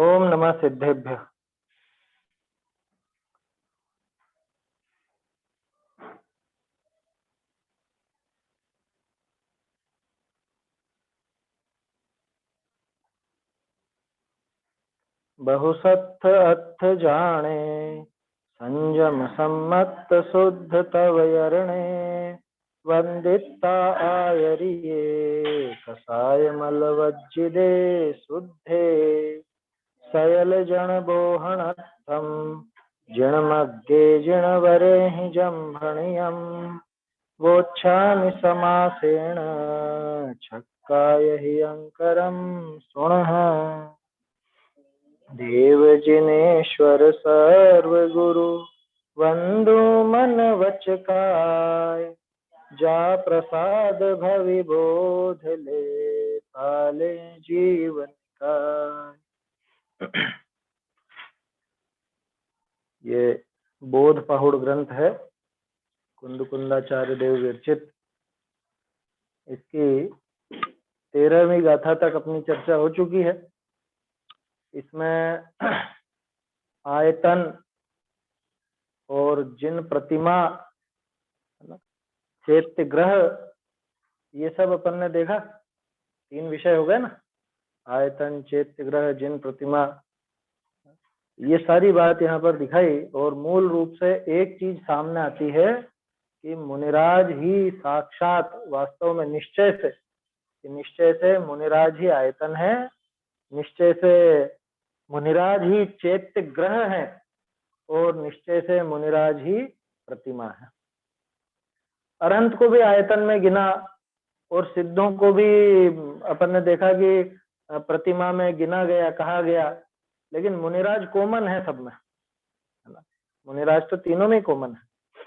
ओम नमः सिद्धेभ्य। बहुसत्थ अर्थ जाने, संयम सम्मत शुद्ध तव यरणे। वंदिता आयरिये कसाय मलवज्जिदे शुद्धे। सयल जन बोहणत्थम जिणमग्गे जिणवरे हि जम्भणीयम्। वोच्छामि समासेन छक्काय हि अंकरम सुणः। देव जिनेश्वर सर्वगुरु वंदो मन वच काय। जा प्रसाद भवि बोध ले पाले जीवन का। ये बोध पहुड़ ग्रंथ है, कुंदकुंदाचार्य देव विरचित। इसकी 13वीं गाथा तक अपनी चर्चा हो चुकी है। इसमें आयतन और जिन प्रतिमा, चैत्य ग्रह, ये सब अपन ने देखा। 3 विषय हो गए ना, आयतन, चैत्य ग्रह, जिन प्रतिमा। ये सारी बात यहाँ पर दिखाई और मूल रूप से एक चीज सामने आती है कि मुनिराज ही साक्षात वास्तव में निश्चय से मुनिराज ही आयतन है, निश्चय से मुनिराज ही चैत्य ग्रह है और निश्चय से मुनिराज ही प्रतिमा है। अनंत को भी आयतन में गिना और सिद्धों को भी अपन ने देखा कि प्रतिमा में गिना गया, कहा गया। लेकिन मुनिराज कॉमन है सब में, है ना। मुनिराज तो तीनों में कॉमन है।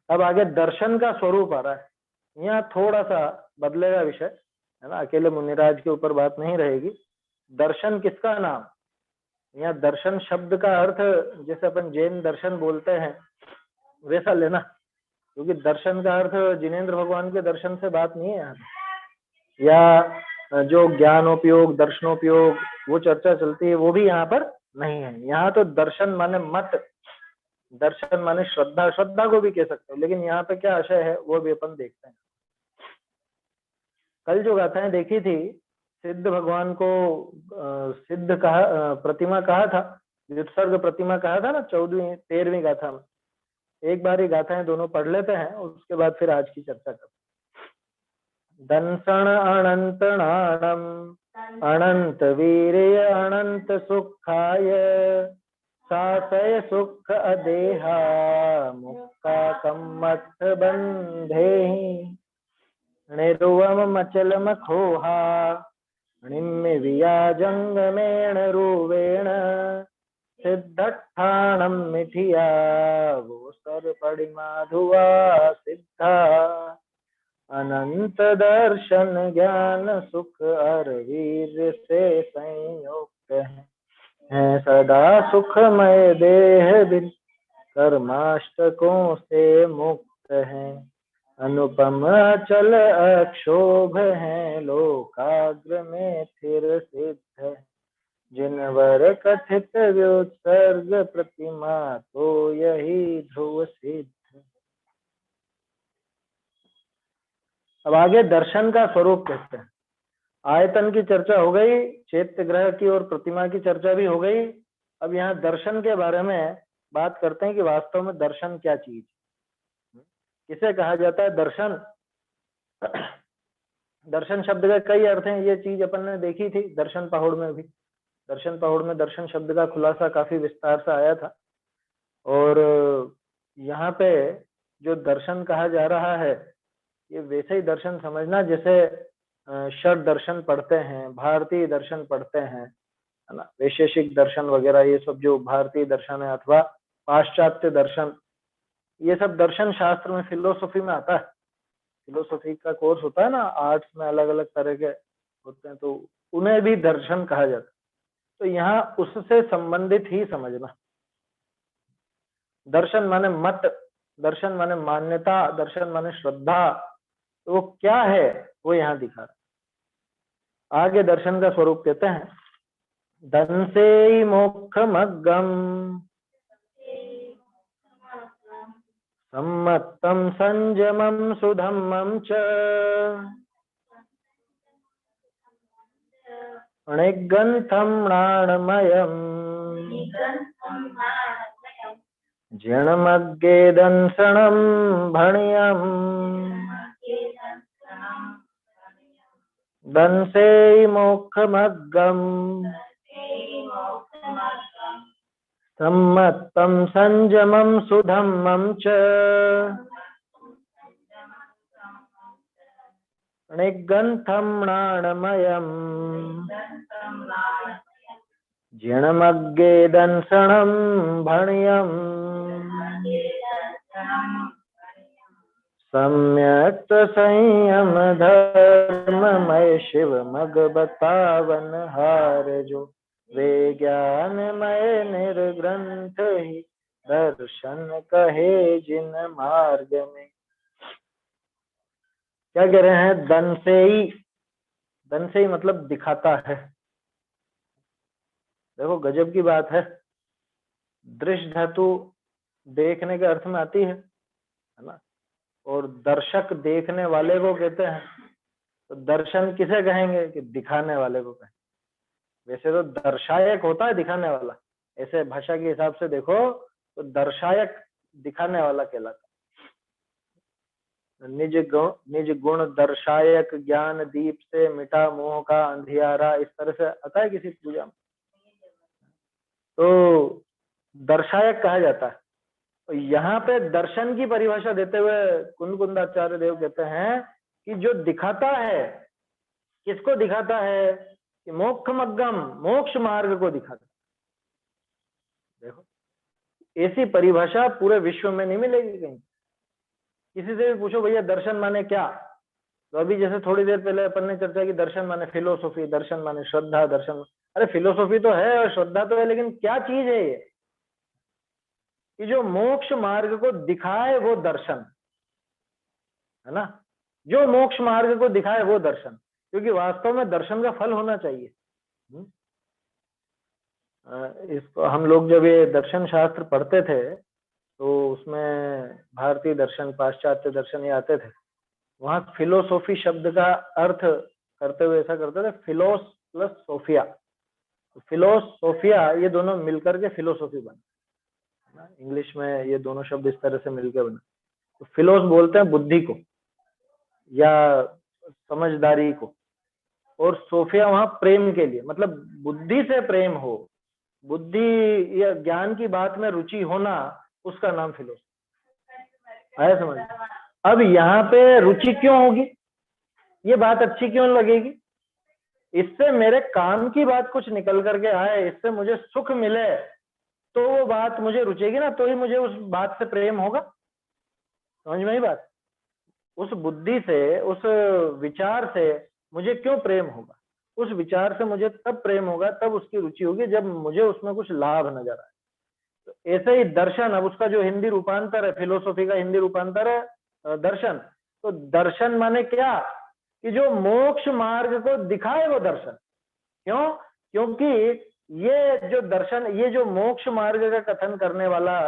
अब आगे दर्शन का स्वरूप आ रहा है। यहाँ थोड़ा सा बदलेगा विषय, है ना। अकेले मुनिराज के ऊपर बात नहीं रहेगी। दर्शन किसका नाम, यहाँ दर्शन शब्द का अर्थ जैसे अपन जैन दर्शन बोलते हैं वैसा लेना, क्योंकि दर्शन का अर्थ जिनेंद्र भगवान के दर्शन से बात नहीं है यहाँ, या जो ज्ञानोपयोग, दर्शनोपयोग वो चर्चा चलती है, वो भी यहाँ पर नहीं है। यहाँ तो दर्शन माने मत, दर्शन माने श्रद्धा, श्रद्धा को भी कह सकते हो, लेकिन यहाँ पे क्या आशय है वो भी अपन देखते हैं। कल जो गाथाएं देखी थी, सिद्ध भगवान को सिद्ध कहा, प्रतिमा कहा था, व्युत्सर्ग प्रतिमा कहा था ना 14वीं 13वीं गाथा में। एक बार ही गाथाएं दोनों पढ़ लेते हैं और उसके बाद फिर आज की चर्चा करते हैं। दंसण अनंत नाणम अनंत वीर्य अनंत सुखाय। सासय सुख अदेहा मुक्ता कम्मथ बंधेहि। निर्वम मचल मखोहा निम्य वियाजंगमेण रूवेण। सिद्धठाणम मिठिया वो सर पड़ी माधुआ सिद्धा। अनंत दर्शन ज्ञान सुख अर वीर से संयुक्त है सदा सुखमय देह बिन कर्माष्टकों से मुक्त है। अनुपम अचल अक्षोभ है लोकाग्र में स्थिर सिद्ध। जिनवर कथित व्युत्सर्ग प्रतिमा तो यही ध्रुव सिद्ध। अब आगे दर्शन का स्वरूप कहते हैं। आयतन की चर्चा हो गई, चैत्य ग्रह की और प्रतिमा की चर्चा भी हो गई। अब यहाँ दर्शन के बारे में बात करते हैं कि वास्तव में दर्शन क्या चीज, किसे कहा जाता है दर्शन। दर्शन शब्द के कई अर्थ हैं, ये चीज अपन ने देखी थी दर्शन पहाड़ में भी। दर्शन पहाड़ में दर्शन शब्द का खुलासा काफी विस्तार से आया था। और यहाँ पे जो दर्शन कहा जा रहा है, ये वैसे ही दर्शन समझना जैसे षड दर्शन पढ़ते हैं, भारतीय दर्शन पढ़ते हैं, है ना। वैशेषिक दर्शन वगैरह ये सब जो भारतीय दर्शन है अथवा पाश्चात्य दर्शन, ये सब दर्शन शास्त्र में, फिलोसफी में आता है। फिलोसफी का कोर्स होता है ना, आर्ट्स में अलग अलग तरह के होते हैं, तो उन्हें भी दर्शन कहा जाता है। तो यहाँ उससे संबंधित ही समझना। दर्शन माने मत, दर्शन माने मान्यता, दर्शन माने श्रद्धा, तो वो क्या है वो यहाँ दिखा रहा है। आगे दर्शन का स्वरूप कहते हैं दंसे मोक्षमग्गम सम्मत्तं संयमं सुधम्मं च अणिग्रन्थं प्राणमयम् जिणमग्गे दंसनं भणियम् दंसे मोक्षमग्गम् सम्मत्तं संयमं सुधम्मं च अणिग्रन्थं प्राणमयम् जिणमग्गे दंसनं भणियम् सम्यक्त संयम धर्ममय शिव मग बतावन हार जो वे ज्ञानमय निर्ग्रंथ ही दर्शन कहे जिन मार्ग में। क्या कह रहे हैं? दंसेई मतलब दिखाता है। देखो गजब की बात है, दृश्य धातु देखने के अर्थ में आती है ना, और दर्शक देखने वाले को कहते हैं। तो दर्शन किसे कहेंगे? कि दिखाने वाले को कहेंगे। वैसे तो दर्शायक होता है दिखाने वाला, ऐसे भाषा के हिसाब से देखो तो दर्शायक दिखाने वाला कहलाता है। निज गुण दर्शायक ज्ञान दीप से मिटा मोह का अंधियारा, इस तरह से आता है किसी पूजा में, तो दर्शायक कहा जाता है। तो यहाँ पे दर्शन की परिभाषा देते हुए कुंदकुंदाचार्य देव कहते हैं कि जो दिखाता है, किसको दिखाता है? कि मोक्षमग्गम, मोक्ष मार्ग को दिखाता है। देखो ऐसी परिभाषा पूरे विश्व में नहीं मिलेगी कहीं। किसी से भी पूछो भैया दर्शन माने क्या, तो अभी जैसे थोड़ी देर पहले अपन ने चर्चा की, दर्शन माने फिलोसॉफी, दर्शन माने श्रद्धा, दर्शन, अरे फिलोसॉफी तो है और श्रद्धा तो है, लेकिन क्या चीज है ये? कि जो मोक्ष मार्ग को दिखाए वो दर्शन है ना, जो मोक्ष मार्ग को दिखाए वो दर्शन, क्योंकि वास्तव में दर्शन का फल होना चाहिए। इसको हम लोग जब ये दर्शन शास्त्र पढ़ते थे तो उसमें भारतीय दर्शन, पाश्चात्य दर्शन ये आते थे, वहां फिलोसॉफी शब्द का अर्थ करते हुए ऐसा करते थे, फिलोस प्लस सोफिया। फिलोसोफिया ये दोनों मिलकर के फिलोसॉफी बना, इंग्लिश में ये दोनों शब्द इस तरह से मिलकर बना। तो फिलोस बोलते हैं बुद्धि को या समझदारी को, और सोफिया वहां प्रेम के लिए, मतलब बुद्धि से प्रेम हो, बुद्धि या ज्ञान की बात में रुचि होना, उसका नाम फिलोस आया समझ। अब यहाँ पे रुचि क्यों होगी, ये बात अच्छी क्यों लगेगी? इससे मेरे काम की बात कुछ निकल करके आए, इससे मुझे सुख मिले, तो वो बात मुझे रुचेगी ना, तो ही मुझे उस बात से प्रेम होगा। समझ में आई बात? उस बुद्धि से, उस विचार से मुझे क्यों प्रेम होगा? उस विचार से मुझे तब प्रेम होगा, तब उसकी रुचि होगी जब मुझे उसमें कुछ लाभ नजर आए। तो ऐसे ही दर्शन, अब उसका जो हिंदी रूपांतर है, फिलोसॉफी का हिंदी रूपांतर है दर्शन। तो दर्शन माने क्या? कि जो मोक्ष मार्ग को दिखाए वो दर्शन। क्यों? क्योंकि ये जो दर्शन, ये जो मोक्ष मार्ग का कथन करने वाला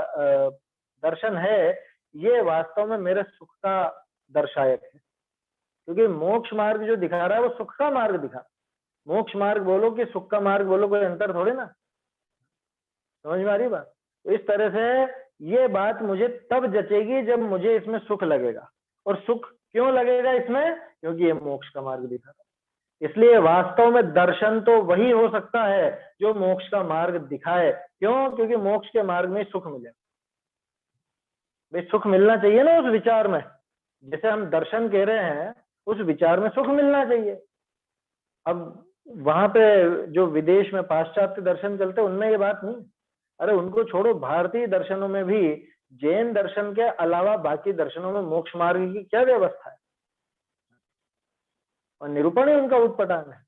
दर्शन है, ये वास्तव में मेरे सुख का दर्शायक है। क्योंकि मोक्ष मार्ग जो दिखा रहा है वो सुख का मार्ग दिखा, मोक्ष मार्ग बोलो कि सुख का मार्ग बोलो, कोई अंतर थोड़े ना। समझ में आ रही बात? तो इस तरह से ये बात मुझे तब जचेगी जब मुझे इसमें सुख लगेगा। और सुख क्यों लगेगा इसमें? क्योंकि ये मोक्ष का मार्ग दिखा रहा है। इसलिए वास्तव में दर्शन तो वही हो सकता है जो मोक्ष का मार्ग दिखाए। क्यों? क्योंकि मोक्ष के मार्ग में सुख मिले। भाई सुख मिलना चाहिए ना उस विचार में, जैसे हम दर्शन कह रहे हैं, उस विचार में सुख मिलना चाहिए। अब वहां पे जो विदेश में पाश्चात्य दर्शन चलते हैं उनमें ये बात नहीं। अरे उनको छोड़ो, भारतीय दर्शनों में भी, जैन दर्शन के अलावा बाकी दर्शनों में मोक्ष मार्ग की क्या व्यवस्था है? और निरूपण ही उनका उटपटांग है।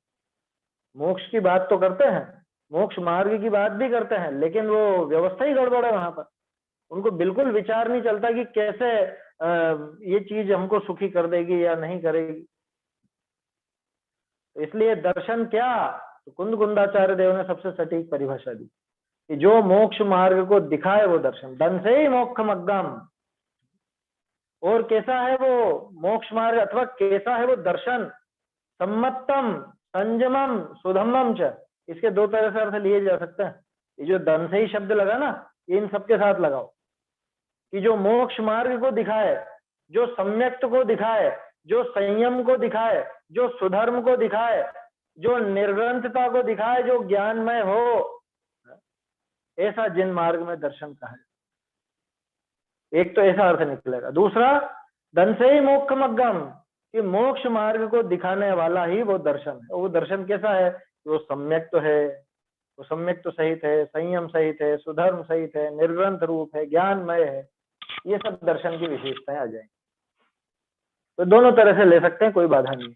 मोक्ष की बात तो करते हैं, मोक्ष मार्ग की बात भी करते हैं, लेकिन वो व्यवस्था ही गड़बड़ है वहां पर। उनको बिल्कुल विचार नहीं चलता कि कैसे ये चीज हमको सुखी कर देगी या नहीं करेगी। इसलिए दर्शन क्या? तो कुंदाचार्य देव ने सबसे सटीक परिभाषा दी कि जो मोक्ष मार्ग को दिखाए वो दर्शन, धन से ही मोक्षम अग्गम। और कैसा है वो मोक्ष मार्ग अथवा कैसा है वो दर्शन? सम्मतम, संयमम, सुधम्मम च। इसके दो तरह से अर्थ लिए जा सकते हैं। ये जो धन से ही शब्द लगा ना, ये इन सबके साथ लगाओ कि जो मोक्ष मार्ग को दिखाए, जो सम्यक्त को दिखाए, जो संयम को दिखाए, जो सुधर्म को दिखाए, जो निर्ग्रंथता को दिखाए, जो ज्ञानमय हो, ऐसा जिन मार्ग में दर्शन का है। एक तो ऐसा अर्थ निकलेगा। दूसरा, धन से ही मोक्षमग्गम, कि मोक्ष मार्ग को दिखाने वाला ही वो दर्शन है। वो दर्शन कैसा है? वो सम्यक तो है, वो सम्यक तो सहित है, संयम सहित है, सुधर्म सहित है, निर्ग्रंथ रूप है, ज्ञानमय है। ये सब दर्शन की विशेषताएं आ जाएंगी। तो दोनों तरह से ले सकते हैं, कोई बाधा नहीं,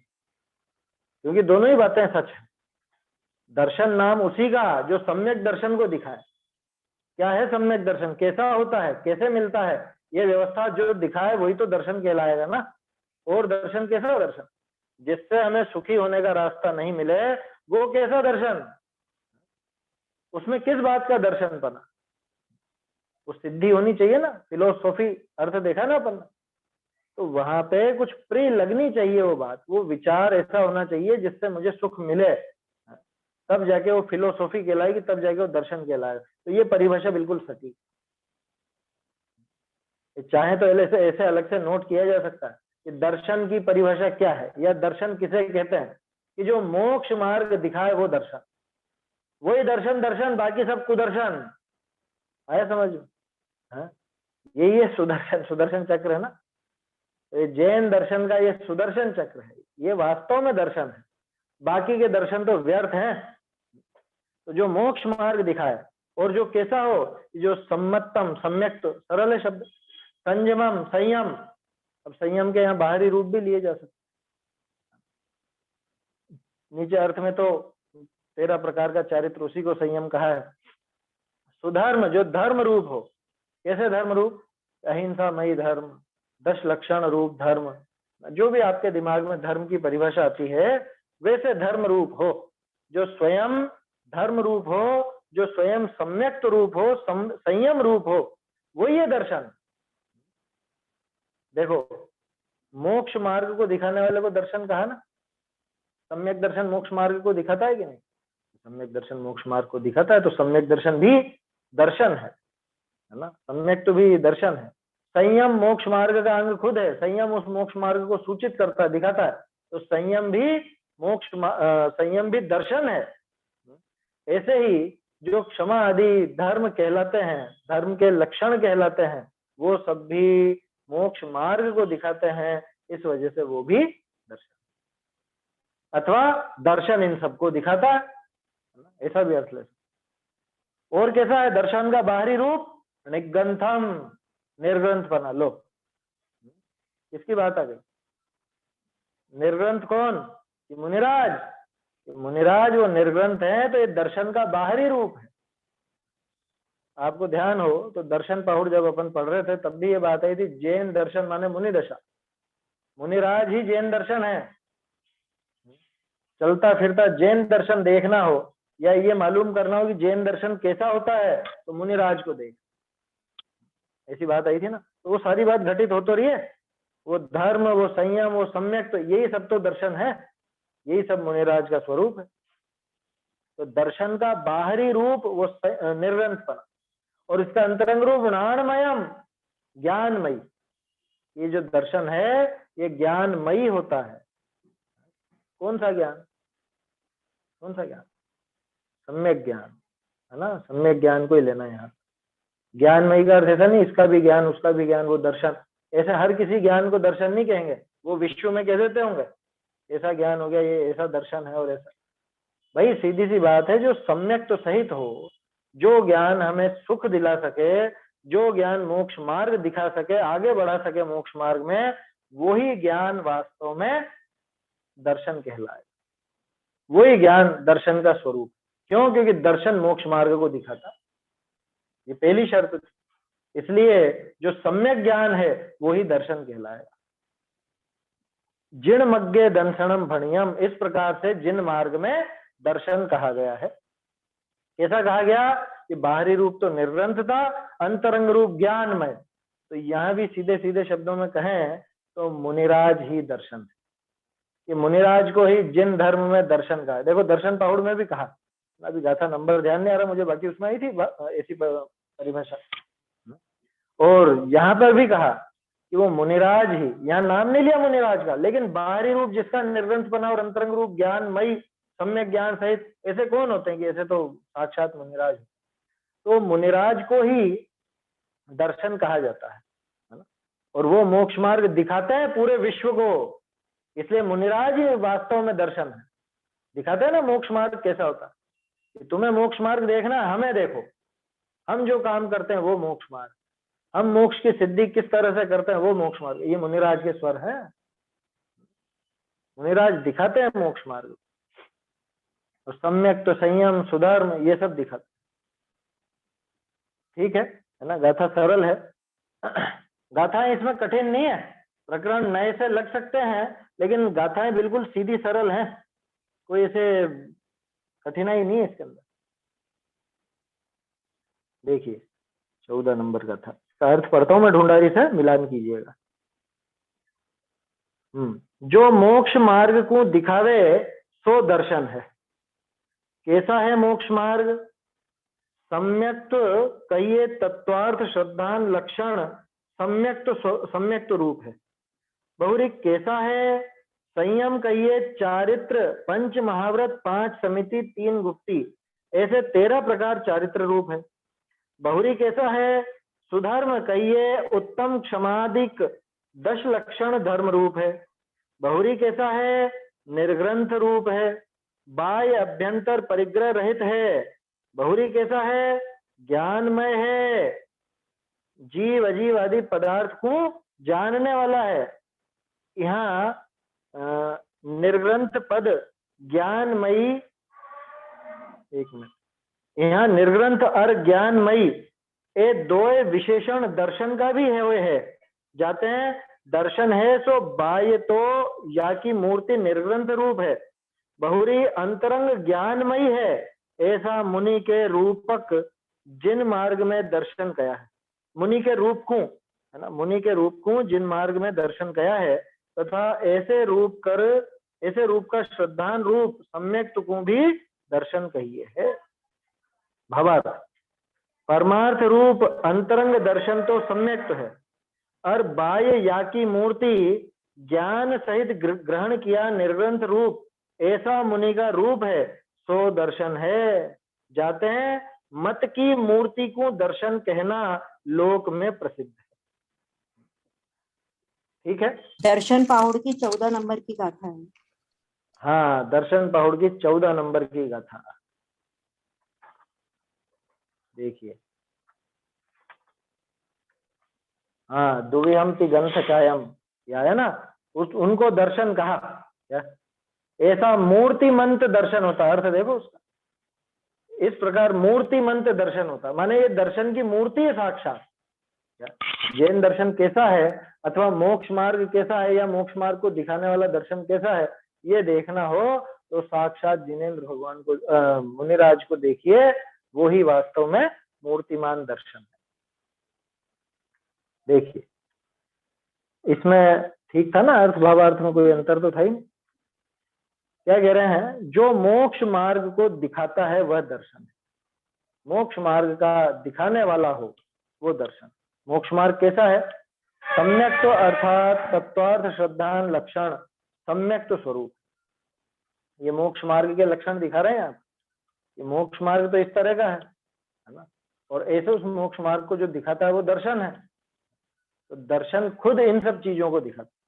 क्योंकि दोनों ही बातें सच है। दर्शन नाम उसी का जो सम्यक दर्शन को दिखाए। क्या है सम्यक दर्शन? कैसा होता है, कैसे मिलता है? ये व्यवस्था जो दिखाए वही तो दर्शन कहलाएगा ना। और दर्शन कैसा दर्शन? जिससे हमें सुखी होने का रास्ता नहीं मिले, वो कैसा दर्शन? उसमें किस बात का दर्शन बना? वो सिद्धि होनी चाहिए ना, फिलोसॉफी अर्थ देखा ना अपन, तो वहां पे कुछ प्रिय लगनी चाहिए वो बात, वो विचार ऐसा होना चाहिए जिससे मुझे सुख मिले, तब जाके वो फिलोसॉफी कहलाएगी, तब जाके वो दर्शन कहलाएगा। तो ये परिभाषा बिल्कुल सटीक। चाहे तो ऐसे अलग से नोट किया जा सकता है कि दर्शन की परिभाषा क्या है, या दर्शन किसे कहते हैं, कि जो मोक्ष मार्ग दिखाए वो दर्शन। वही दर्शन, दर्शन बाकी सब कुदर्शन। आया समझ? यही है सुदर्शन, सुदर्शन चक्र है ना। ये जैन दर्शन का ये सुदर्शन चक्र है, ये वास्तव में दर्शन है। बाकी के दर्शन तो व्यर्थ हैं। तो जो मोक्ष मार्ग दिखाए, और जो कैसा हो, जो सम्मतम, सम्यक तो सरल है शब्द, संयमम, संयम। अब संयम के यहाँ बाहरी रूप भी लिए जा सकते। नीचे अर्थ में तो 13 प्रकार का चारित्र, उसी को संयम कहा है। सुधर्म, जो धर्म रूप हो। कैसे धर्म रूप? अहिंसा मई धर्म, 10 लक्षण रूप धर्म, जो भी आपके दिमाग में धर्म की परिभाषा आती है, वैसे धर्म रूप हो, जो स्वयं धर्म रूप हो, जो स्वयं सम्यक्त रूप हो, संयम रूप हो, वही है दर्शन। देखो, मोक्ष मार्ग को दिखाने वाले को दर्शन कहा ना। सम्यक दर्शन मोक्ष मार्ग को दिखाता है कि नहीं? सम्यक दर्शन मोक्ष मार्ग को दिखाता है, तो सम्यक दर्शन भी दर्शन है ना। सम्यक तो भी दर्शन है। संयम मोक्ष मार्ग का अंग खुद है। संयम उस मोक्ष मार्ग को सूचित करता है, दिखाता है। तो संयम भी संयम भी दर्शन है। ऐसे ही जो क्षमा आदि धर्म कहलाते हैं, धर्म के लक्षण कहलाते हैं, वो सब भी मोक्ष मार्ग को दिखाते हैं। इस वजह से वो भी दर्शन, अथवा दर्शन इन सबको दिखाता है, ऐसा भी अर्थ ले। और कैसा है दर्शन का बाहरी रूप? निग्रंथम, निर्ग्रंथ बना लो। किसकी बात आ गई? निर्ग्रंथ कौन? कि मुनिराज। मुनिराज वो निर्ग्रंथ है, तो ये दर्शन का बाहरी रूप है। आपको ध्यान हो तो दर्शन पहुड़ जब अपन पढ़ रहे थे, तब भी ये बात आई थी, जैन दर्शन माने मुनि दशा। मुनिराज ही जैन दर्शन है। चलता फिरता जैन दर्शन देखना हो, या ये मालूम करना हो कि जैन दर्शन कैसा होता है, तो मुनिराज को देख। ऐसी बात आई थी ना। तो वो सारी बात घटित हो तो रही है। वो धर्म, वो संयम, वो सम्यक, तो यही सब तो दर्शन है। यही सब मुनिराज का स्वरूप है। तो दर्शन का बाहरी रूप वो निर्ग्रंथपना, और इसका अंतरंग रूप ज्ञानमयम, ज्ञानमयी। ये जो दर्शन है ये ज्ञानमयी होता है। कौन सा ज्ञान? कौन सा ज्ञान? सम्यक ज्ञान, है ना। सम्यक ज्ञान को ही लेना है यहाँ। ज्ञानमयी का अर्थ ऐसा नहीं इसका भी ज्ञान उसका भी ज्ञान, वो दर्शन। ऐसे हर किसी ज्ञान को दर्शन नहीं कहेंगे, वो विश्व में कह देते होंगे ऐसा ज्ञान हो गया, ये ऐसा दर्शन है और ऐसा। भाई सीधी सी बात है, जो सम्यक तो सहित हो, जो ज्ञान हमें सुख दिला सके, जो ज्ञान मोक्ष मार्ग दिखा सके, आगे बढ़ा सके मोक्ष मार्ग में, वही ज्ञान वास्तव में दर्शन कहलाए। वही ज्ञान दर्शन का स्वरूप। क्यों? क्योंकि दर्शन मोक्ष मार्ग को दिखाता। ये पहली शर्त थी। इसलिए जो सम्यक ज्ञान है वही दर्शन कहलाएगा। जिन मग्गे दंसनम भणियम, इस प्रकार से जिन मार्ग में दर्शन कहा गया है। कैसा कहा गया कि बाहरी रूप तो निर्ग्रंथ था, अंतरंग रूप ज्ञानमय। तो यहाँ भी सीधे सीधे शब्दों में कहें तो मुनिराज ही दर्शन है, कि मुनिराज को ही जिन धर्म में दर्शन कहा। देखो दर्शन पहाड़ में भी कहा, अभी गाथा नंबर ध्यान नहीं आ रहा मुझे, बाकी उसमें आई थी ऐसी परिभाषा। और यहाँ पर भी कहा कि वो मुनिराज ही, यहाँ नाम नहीं लिया मुनिराज का, लेकिन बाहरी रूप जिसका निर्ग्रंथपना और अंतरंग रूप ज्ञानमयी सम्यक ज्ञान सहित, ऐसे कौन होते हैं कि ऐसे तो साक्षात मुनिराज। तो मुनिराज को ही दर्शन कहा जाता है ना, और वो मोक्ष मार्ग दिखाते हैं पूरे विश्व को, इसलिए मुनिराज ही वास्तव में दर्शन है। दिखाते हैं ना मोक्ष मार्ग कैसा होता है, तुम्हें मोक्ष मार्ग देखना, हमें देखो, हम जो काम करते हैं वो मोक्ष मार्ग, हम मोक्ष की सिद्धि किस तरह से करते हैं वो मोक्ष मार्ग। ये मुनिराज के स्वर है, मुनिराज दिखाते हैं मोक्ष मार्ग, और सम्यक तो संयम सुधर्म ये सब दिखाते। ठीक है ना, गाथा सरल है। गाथाएं इसमें कठिन नहीं है, प्रकरण नए से लग सकते हैं, लेकिन गाथाएं बिल्कुल सीधी सरल हैं, कोई ऐसे कठिनाई नहीं है इसके अंदर। देखिए 14 नंबर गाथा का अर्थ पढ़ता हूं मैं, ढूंढारी से मिलान कीजिएगा। जो मोक्ष मार्ग को दिखावे सो दर्शन है। कैसा है मोक्ष मार्ग? सम्यक कहिए तत्वार्थ श्रद्धान लक्षण सम्यक रूप है। बहुरी कैसा है? संयम कहिए चारित्र पंच महाव्रत 5 समिति 3 गुप्ती, ऐसे 13 प्रकार चारित्र रूप है। बहुरी कैसा है? सुधर्म कहिए उत्तम क्षमादिक 10 लक्षण धर्म रूप है। बहुरी कैसा है? निर्ग्रंथ रूप है, बाह्य अभ्यंतर परिग्रह रहित है। बहुरी कैसा है? ज्ञानमय है, जीव अजीव आदि पदार्थ को जानने वाला है। यहाँ निर्ग्रंथ पद ज्ञानमयी, एक मिनट, यहाँ निर्ग्रंथ और ज्ञानमयी ये दो विशेषण दर्शन का भी है, हुए है जाते हैं। दर्शन है सो बाह्य तो या की मूर्ति निर्ग्रंथ रूप है, बहुरी अंतरंग ज्ञानमयी है, ऐसा मुनि के रूपक जिन मार्ग में दर्शन कया है। मुनि के रूप को है ना, मुनि के रूप को जिन मार्ग में दर्शन कया है, तथा ऐसे रूप का श्रद्धान रूप सम्यक को भी दर्शन कहिए है। भावार्थ, परमार्थ रूप अंतरंग दर्शन तो सम्यक है, और बाह्य या की मूर्ति ज्ञान सहित ग्रहण किया निर्ग्रंथ रूप ऐसा मुनि का रूप है, सो दर्शन है। जाते हैं मत की मूर्ति को दर्शन कहना लोक में प्रसिद्ध है। ठीक है, दर्शन पहाड़ की 14 नंबर की गाथा है। हाँ, दर्शन पहाड़ की 14 नंबर की गाथा देखिए। हाँ, दुविहम तिगंथ कायम, या है ना, उनको दर्शन कहा क्या? ऐसा मूर्तिमंत दर्शन होता है, अर्थ देखो उसका, इस प्रकार मूर्तिमंत दर्शन होता, माने ये दर्शन की मूर्ति है साक्षात। जैन दर्शन कैसा है अथवा मोक्ष मार्ग कैसा है, या मोक्ष मार्ग को दिखाने वाला दर्शन कैसा है, ये देखना हो तो साक्षात जिनेंद्र भगवान को, मुनिराज को देखिए, वो ही वास्तव में मूर्तिमान दर्शन है। देखिए इसमें ठीक था ना, अर्थ भावार्थ में कोई अंतर तो था ही नहीं। क्या कह रहे हैं? जो मोक्ष मार्ग को दिखाता है वह दर्शन है, मोक्ष मार्ग का दिखाने वाला हो वो दर्शन। मोक्ष मार्ग कैसा है? सम्यक तो अर्थात तत्वार्थ श्रद्धान लक्षण सम्यक तो स्वरूप, ये मोक्ष मार्ग के लक्षण दिखा रहे हैं आप। ये मोक्ष मार्ग तो इस तरह का है ना, और ऐसे उस मोक्ष मार्ग को जो दिखाता है वो दर्शन है। तो दर्शन खुद इन सब चीजों को दिखाता है।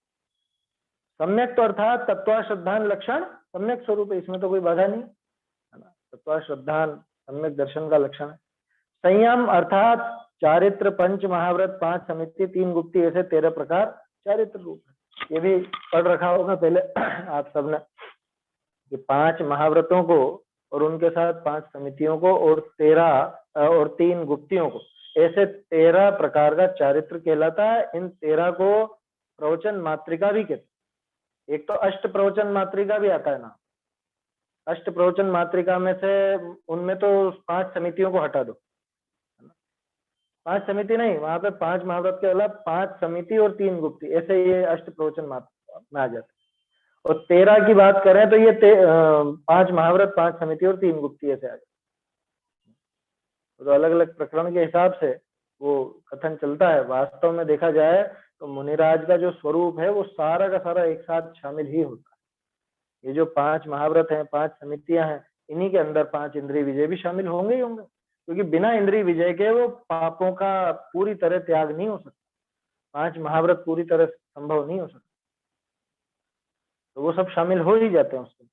सम्यक तो अर्थात तत्वार्थ श्रद्धान लक्षण सम्यक स्वरूप है, इसमें तो कोई बाधा नहीं है ना। तत्वार्थ श्रद्धान सम्यक दर्शन का लक्षण है। संयम अर्थात चारित्र पंच महाव्रत 5 समिति 3 गुप्ती, ऐसे 13 प्रकार चारित्र रूप है। ये भी पढ़ रखा होगा पहले आप सबने, कि 5 महाव्रतों को और उनके साथ 5 समितियों को और 3 गुप्तियों को, ऐसे 13 प्रकार का चारित्र कहलाता है। इन 13 को प्रवचन मात्रिका भी कहते हैं। एक तो अष्ट प्रवचन मात्रिका भी आता है ना, अष्ट प्रवचन मातृका में से उनमें तो 5 समितियों को हटा दो, 5 समिति नहीं, वहां पे 5 महाव्रत के अलावा 5 समिति और 3 गुप्ती, ऐसे ये अष्ट प्रवचन मातृका में आ जाते। और 13 की बात करें तो ये 5 महाव्रत, 5 समिति और 3 गुप्ती ऐसे आ जाते। तो अलग अलग प्रकरण के हिसाब से वो कथन चलता है। वास्तव में देखा जाए तो मुनिराज का जो स्वरूप है वो सारा का सारा एक साथ शामिल ही होता है। ये जो 5 महाव्रत हैं, 5 समितियां हैं, इन्हीं के अंदर 5 इंद्रिय विजय भी शामिल होंगे ही होंगे, क्योंकि बिना इंद्रिय विजय के वो पापों का पूरी तरह त्याग नहीं हो सकता। 5 महाव्रत पूरी तरह संभव नहीं हो सकता, तो वो सब शामिल हो ही जाते हैं उसमें।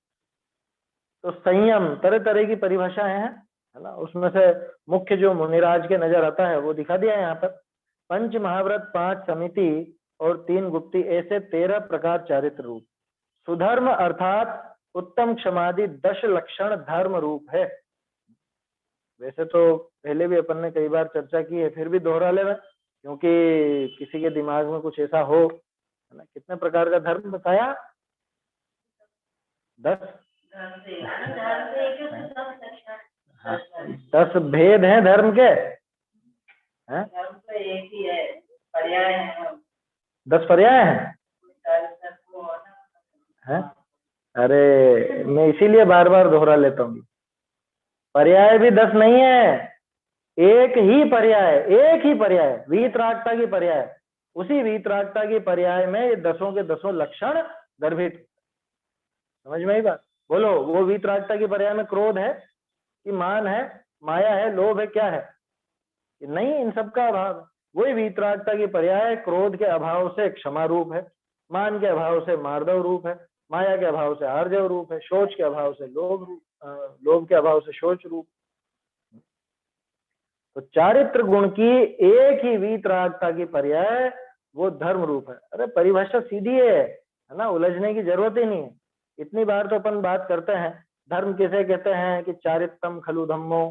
तो संयम, तरह तरह की परिभाषाएं हैं, है ना। उसमें से मुख्य जो मुनिराज के नजर आता है वो दिखा दिया है यहाँ पर। 5 महाव्रत, 5 समिति और 3 गुप्ती, ऐसे 13 प्रकार चारित्र रूप। सुधर्म अर्थात उत्तम क्षमादि 10 लक्षण धर्म रूप है। वैसे तो पहले भी अपन ने कई बार चर्चा की है, फिर भी दोहरा ले, क्योंकि किसी के दिमाग में कुछ ऐसा हो, है ना। कितने प्रकार का धर्म बताया? 10। 10 भेद हैं धर्म के, हैं? 10 पर्याय हैं? अरे मैं इसीलिए बार बार दोहरा लेता हूँ, पर्याय भी 10 नहीं है, एक ही पर्याय, एक ही पर्याय, वीतरागता की पर्याय। उसी वीतरागता की पर्याय में ये 10 के 10 लक्षण गर्भित। समझ में आई बात? बोलो, वो वीतरागता की पर्याय में क्रोध है कि मान है, माया है, लोभ है, क्या है? नहीं, इन सब का अभाव। वही वीतरागता की पर्याय क्रोध के अभाव से क्षमा रूप है, मान के अभाव से मार्दव रूप है, माया के अभाव से आर्जव रूप है, शोच के अभाव से लोभ रूप, लोभ के अभाव से शोच रूप। तो चारित्र गुण की एक ही वीतरागता की पर्याय वो धर्म रूप है। अरे परिभाषा सीधी है ना, उलझने की जरूरत ही नहीं है। इतनी बार तो अपन बात करते हैं, धर्म किसे कहते हैं कि चारित्रम खलु धम्मो,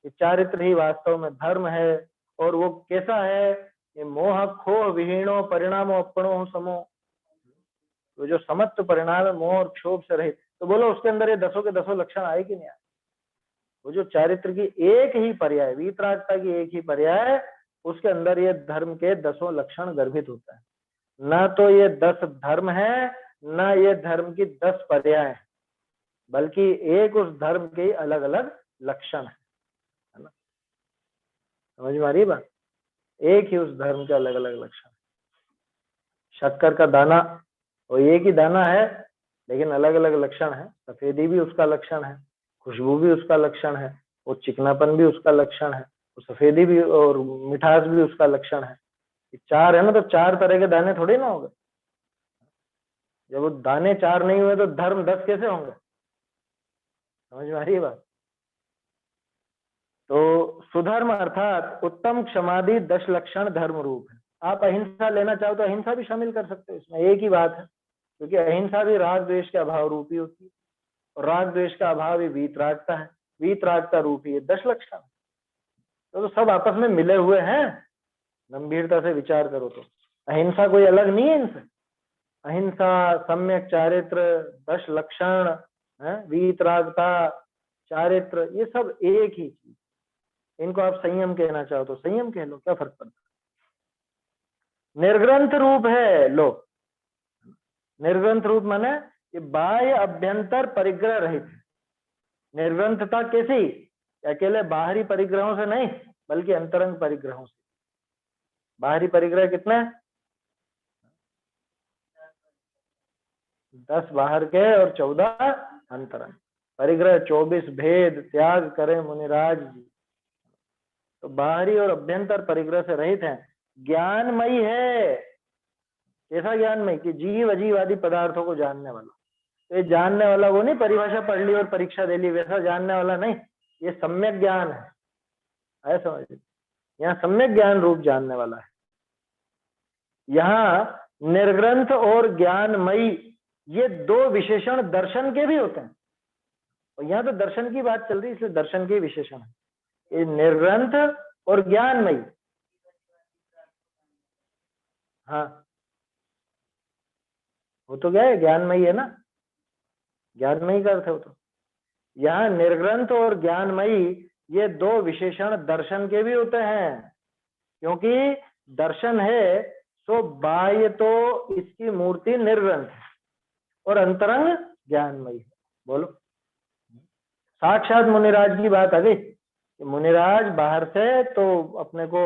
ये चारित्र ही वास्तव में धर्म है। और वो कैसा है? ये मोह खो विहीणो परिणामो अपनो समो, तो जो समत्व परिणाम है मोह और क्षोभ से रहित। तो बोलो उसके अंदर ये 10 के 10 लक्षण आए कि नहीं आए? वो जो चारित्र की एक ही पर्याय, वीतरागता की एक ही पर्याय, उसके अंदर ये धर्म के 10 लक्षण गर्भित होता है। ना तो ये 10 धर्म है, ना ये धर्म की 10 पर्याय है, बल्कि एक उस धर्म के अलग अलग लक्षण है ना। समझ में आ रही है बात? एक ही उस धर्म के अलग अलग लक्षण। शक्कर का दाना, वो एक ही दाना है लेकिन अलग अलग लक्षण है। सफेदी भी उसका लक्षण है, खुशबू भी उसका लक्षण है, और चिकनापन भी उसका लक्षण है, और सफेदी भी और मिठास भी उसका लक्षण है। 4 है ना, तो 4 तरह के दाने थोड़े ना होंगे। जब वो दाने 4 नहीं हुए तो धर्म 10 कैसे होंगे? समझ में आ रही है बात? तो सुधर्म अर्थात उत्तम क्षमादि 10 लक्षण धर्म रूप है। आप अहिंसा लेना चाहो तो अहिंसा भी शामिल कर सकते हो इसमें, एक ही बात है, क्योंकि अहिंसा भी राग द्वेष के अभाव रूपी होती है, और राग द्वेष का अभाव ही वीतरागता है, वीतरागता रूपी है 10 लक्षण। तो सब आपस में मिले हुए हैं, गंभीरता से विचार करो तो। अहिंसा कोई अलग नहीं है इनसे। अहिंसा, सम्यक चारित्र, 10 लक्षण, वीतरागता, चारित्र, ये सब एक ही चीज। इनको आप संयम कहना चाहो तो संयम कह लो, क्या फर्क पड़ता है। निर्ग्रंथ रूप है, लो, निर्ग्रंथ रूप माने ये बाह्य अभ्यंतर परिग्रह रहित। निर्ग्रंथता कैसी? अकेले बाहरी परिग्रहों से नहीं, बल्कि अंतरंग परिग्रहों से। बाहरी परिग्रह कितने? 10 बाहर के और 14 अंतरंग परिग्रह। 24 भेद त्याग करे मुनिराज जी। तो बाहरी और अभ्यंतर परिग्रह से रहित है, ज्ञानमयी है। कैसा ज्ञानमयी? कि जीव अजीव आदि पदार्थों को जानने वाला। तो ये जानने वाला वो नहीं परिभाषा पढ़ ली और परीक्षा दे ली वैसा जानने वाला नहीं, ये सम्यक ज्ञान है समझ। यहाँ सम्यक ज्ञान रूप जानने वाला है। यहाँ निर्ग्रंथ और ज्ञानमयी ये 2 विशेषण दर्शन के भी होते हैं, और यहाँ तो दर्शन की बात चल रही है इसलिए दर्शन के विशेषण है, ये निर्ग्रंथ और ज्ञानमयी। हाँ, वो तो क्या है? ज्ञानमयी है ना, ज्ञानमयी का अर्थ है वो तो। यहाँ निर्ग्रंथ और ज्ञानमयी ये दो विशेषण दर्शन के भी होते हैं, क्योंकि दर्शन है तो बाह्य तो इसकी मूर्ति निर्ग्रंथ है और अंतरंग ज्ञानमयी है। बोलो, साक्षात मुनिराज की बात आ गई। मुनिराज बाहर से तो अपने को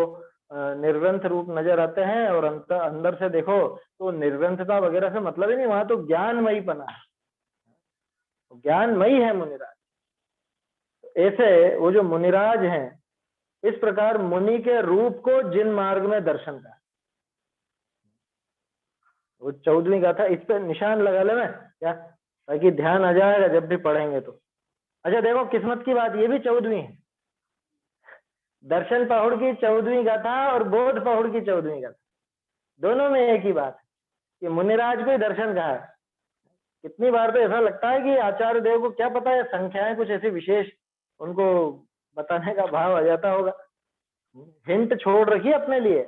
निर्ग्रंथ रूप नजर आते हैं और अंदर से देखो तो निर्ग्रंथता वगैरह से मतलब ही नहीं, वहां तो ज्ञानमयी पना है, ज्ञानमयी है मुनिराज। ऐसे वो जो मुनिराज हैं, इस प्रकार मुनि के रूप को जिन मार्ग में दर्शन का, वो 14वीं गाथा, इस पे निशान लगा ले मैं क्या, ताकि ध्यान आ जाएगा जब भी पढ़ेंगे तो। अच्छा देखो, किस्मत की बात, ये भी 14वीं है। दर्शन पहुड़ की 14वीं गाथा और बोध पहुड़ की 14वीं गाथा, दोनों में एक ही बात है कि मुनिराज को ही दर्शन कहा है। कितनी बार तो ऐसा लगता है कि आचार्य देव को क्या पता है, संख्याएं कुछ ऐसी विशेष उनको बताने का भाव आ जाता होगा, हिंट छोड़ रखी है अपने लिए,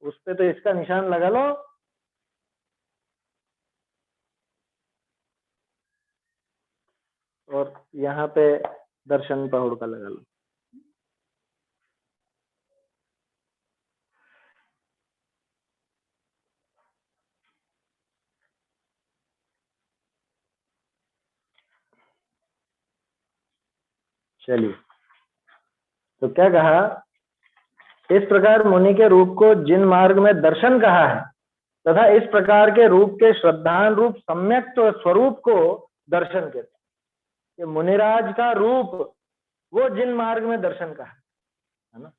उस पे तो इसका निशान लगा लो। और यहाँ पे दर्शन पहुड़ का लगा लो। चलिए, तो क्या कहा, इस प्रकार मुनि के रूप को जिन मार्ग में दर्शन कहा है तथा इस प्रकार के रूप के श्रद्धान रूप सम्यक स्वरूप को दर्शन कहते हैं। ये मुनिराज का रूप वो जिन मार्ग में दर्शन कहा है ना।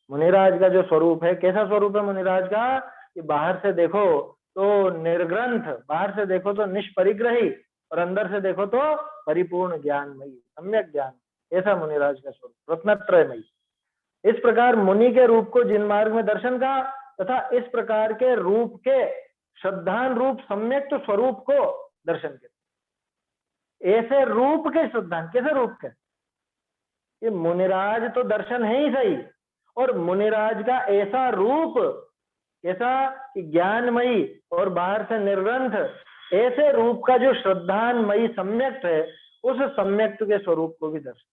मुनिराज का जो स्वरूप है, कैसा स्वरूप है मुनिराज का, कि बाहर से देखो तो निर्ग्रंथ, बाहर से देखो तो निष्परिग्रही और अंदर से देखो तो परिपूर्ण ज्ञानमयी, सम्यक ज्ञान, ऐसा मुनिराज का स्वरूप रत्नत्रयमयी। इस प्रकार मुनि के रूप को जिन मार्ग में दर्शन का तथा इस प्रकार के रूप के श्रद्धान रूप सम्यक स्वरूप को दर्शन के, ऐसे रूप के श्रद्धान, कैसे रूप के, ये मुनिराज तो दर्शन है ही सही, और मुनिराज का ऐसा रूप कैसा कि ज्ञानमयी और बाहर से निर्ग्रंथ, ऐसे रूप का जो श्रद्धानमयी सम्यक्त है, उस सम्यक्त के स्वरूप को भी दर्शन।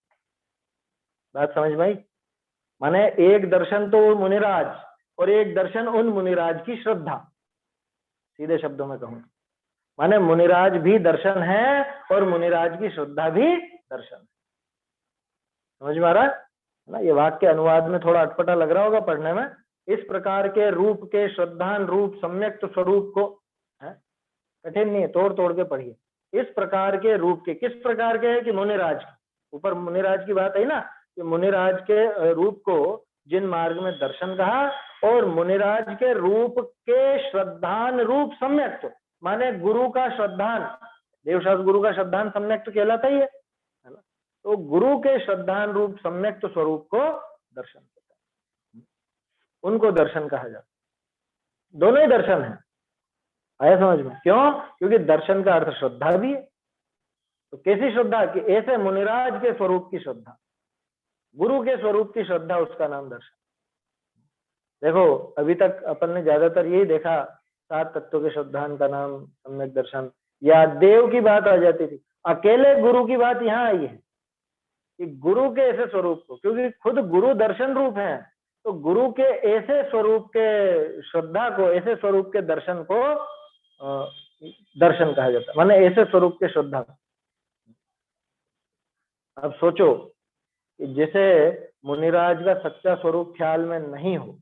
बात समझ में आई? माने एक दर्शन तो मुनिराज और एक दर्शन उन मुनिराज की श्रद्धा, सीधे शब्दों में कहूं माने मुनिराज भी दर्शन है और मुनिराज की श्रद्धा भी दर्शन है। समझ में आ रहा है ना? ये वाक्य अनुवाद में थोड़ा अटपटा लग रहा होगा पढ़ने में। इस प्रकार के रूप के श्रद्धान रूप सम्यक स्वरूप को, कठिन नहीं है, तोड़ तोड़ के पढ़िए। इस प्रकार के रूप के, किस प्रकार के है कि मुनिराज, ऊपर मुनिराज की बात है ना, कि मुनिराज के रूप को जिन मार्ग में दर्शन कहा और मुनिराज के रूप के श्रद्धान रूप सम्यक, माने गुरु का श्रद्धान, देवशास्त्र गुरु का श्रद्धान सम्यक कहलाता ही है ना। तो गुरु के श्रद्धान रूप सम्यक स्वरूप को दर्शन करता है, उनको दर्शन कहा जाता है। दोनों ही दर्शन है, आया समझ में? क्यों? क्योंकि दर्शन का अर्थ श्रद्धा भी है। तो कैसी श्रद्धा? कि ऐसे मुनिराज के स्वरूप की श्रद्धा, गुरु के स्वरूप की श्रद्धा, उसका नाम दर्शन। देखो अभी तक अपन ने ज्यादातर यही देखा, 7 तत्वों के श्रद्धान का नाम सम्यक दर्शन, या देव की बात आ जाती थी। अकेले गुरु की बात यहाँ आई है कि गुरु के ऐसे स्वरूप को, क्योंकि खुद गुरु दर्शन रूप है, तो गुरु के ऐसे स्वरूप के श्रद्धा को, ऐसे स्वरूप के दर्शन को दर्शन कहा जाता है, माने ऐसे स्वरूप के श्रद्धा। अब सोचो कि जैसे मुनिराज का सच्चा स्वरूप ख्याल में नहीं हो,